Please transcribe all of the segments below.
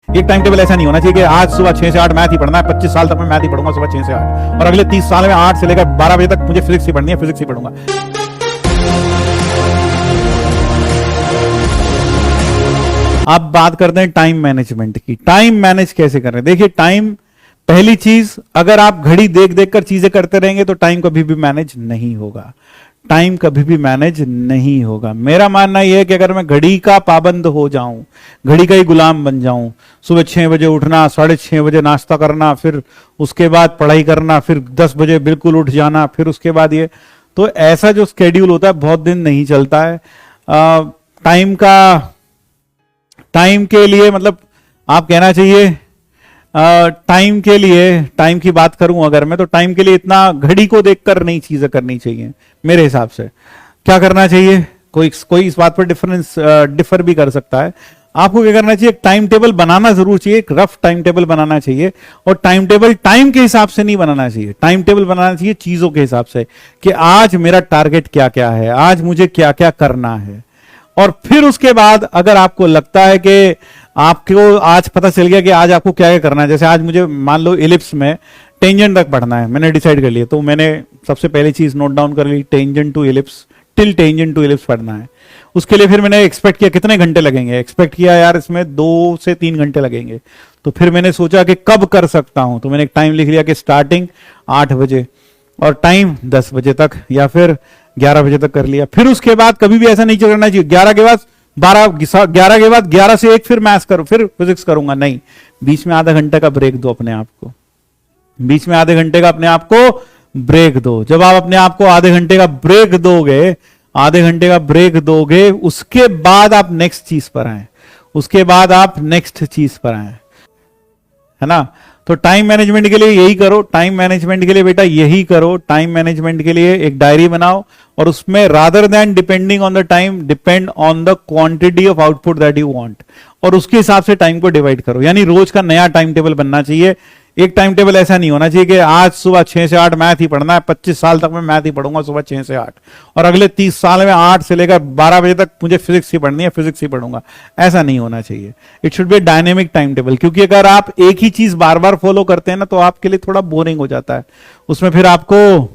एक time table ऐसा नहीं होना चाहिए कि आज सुबह 6 से 8 मैथ ही पढ़ना है, 25 साल तक मैं मैथ ही पढ़ूंगा सुबह 6 से 8, और अगले 30 साल में 8 से लेकर 12 बजे तक मुझे फिजिक्स ही पढ़नी है, फिजिक्स ही पढ़ूंगा। अब बात करते हैं टाइम मैनेजमेंट की। टाइम मैनेज कैसे कर रहे हैं? देखिए, टाइम, पहली चीज, अगर आप घड़ी देख देख कर चीजें करते रहेंगे तो टाइम कभी भी मैनेज नहीं होगा। टाइम कभी भी मैनेज नहीं होगा। मेरा मानना यह है कि अगर मैं घड़ी का पाबंद हो जाऊं, घड़ी का ही गुलाम बन जाऊं, सुबह 6 बजे उठना, 6:30 बजे नाश्ता करना, फिर उसके बाद पढ़ाई करना, फिर 10 बजे बिल्कुल उठ जाना, फिर उसके बाद ये, तो ऐसा जो स्केड्यूल होता है बहुत दिन नहीं चलता है। टाइम के लिए, मतलब आप कहना चाहिए, टाइम के लिए, टाइम की बात करूं अगर मैं, तो टाइम के लिए इतना घड़ी को देखकर नहीं चीजें करनी चाहिए। मेरे हिसाब से क्या करना चाहिए, कोई इस बात पर डिफर भी कर सकता है। आपको क्या करना चाहिए, एक टाइम टेबल बनाना जरूर चाहिए, एक रफ टाइम टेबल बनाना चाहिए। और टाइम टेबल टाइम के हिसाब से नहीं बनाना चाहिए, टाइम टेबल बनाना चाहिए चीजों के हिसाब से कि आज मेरा टारगेट क्या क्या है, आज मुझे क्या क्या करना है। और फिर उसके बाद अगर आपको लगता है कि आपको आज पता चल गया कि आज आपको क्या क्या करना है, जैसे आज मुझे मान लो इलिप्स में टेंजेंट तक पढ़ना है, मैंने डिसाइड कर लिया, तो मैंने सबसे पहली चीज नोट डाउन कर ली, tangent to ellipse, till tangent to ellipse पढ़ना है। उसके लिए फिर मैंने एक्सपेक्ट किया कितने घंटे लगेंगे, एक्सपेक्ट किया यार इसमें 2 से 3 घंटे लगेंगे। तो फिर मैंने सोचा कि कब कर सकता हूं, तो मैंने एक टाइम लिख लिया कि स्टार्टिंग 8 बजे और टाइम 10 बजे तक, या फिर 11 बजे तक कर लिया। फिर उसके बाद कभी भी ऐसा नहीं करना चाहिए 11 के बाद 11 के बाद 11 से 1 फिर मैथ्स करूं, फिर फिजिक्स करूंगा, नहीं। बीच में आधा घंटे का ब्रेक दो अपने आप को, बीच में आधे घंटे का अपने आप को ब्रेक दो। जब आप अपने आप को आधे घंटे का ब्रेक दोगे, आधे घंटे का ब्रेक दोगे, उसके बाद आप नेक्स्ट चीज पर आए, उसके बाद आप नेक्स्ट चीज पर आए, है ना। तो टाइम मैनेजमेंट के लिए यही करो, टाइम मैनेजमेंट के लिए बेटा यही करो, टाइम मैनेजमेंट के लिए एक डायरी बनाओ और उसमें rather than depending on the time, depend on the quantity of output that you want, और उसके हिसाब से टाइम को डिवाइड करो। यानी रोज का नया टाइम टेबल बनना चाहिए। एक टाइम टेबल ऐसा नहीं होना चाहिए कि आज सुबह 6 से 8 मैथ ही पढ़ना है, 25 साल तक मैं मैथ ही पढ़ूंगा सुबह 6 से 8, और अगले 30 साल में 8 से लेकर 12 बजे तक मुझे फिजिक्स ही पढ़नी है, फिजिक्स ही पढ़ूंगा। ऐसा नहीं होना चाहिए। It should be A dynamic time table, क्योंकि अगर आप एक ही चीज बार बार फॉलो करते हैं ना, तो आपके लिए थोड़ा बोरिंग हो जाता है। उसमें फिर आपको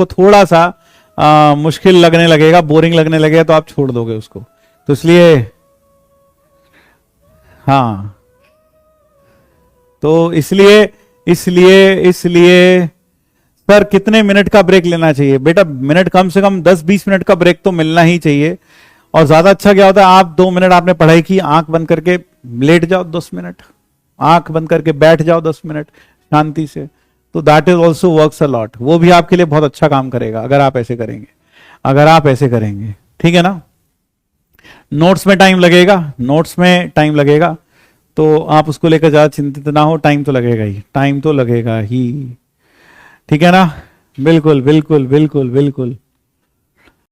थोड़ा सा मुश्किल लगने लगेगा, बोरिंग लगने लगेगा, तो आप छोड़ दोगे उसको। तो इसलिए हाँ, तो इसलिए सर कितने मिनट का ब्रेक लेना चाहिए? बेटा मिनट कम से कम 10-20 मिनट का ब्रेक तो मिलना ही चाहिए। और ज्यादा अच्छा क्या होता है, आप 2 मिनट आपने पढ़ाई की, आंख बंद करके लेट जाओ 10 मिनट, आंख बंद करके बैठ जाओ 10 मिनट शांति से, तो that is also works a lot. वो भी आपके लिए बहुत अच्छा काम करेगा अगर आप ऐसे करेंगे, ठीक है ना। नोट्स में टाइम लगेगा, तो आप उसको लेकर ज्यादा चिंतित ना हो, टाइम तो लगेगा ही, ठीक है ना। बिल्कुल।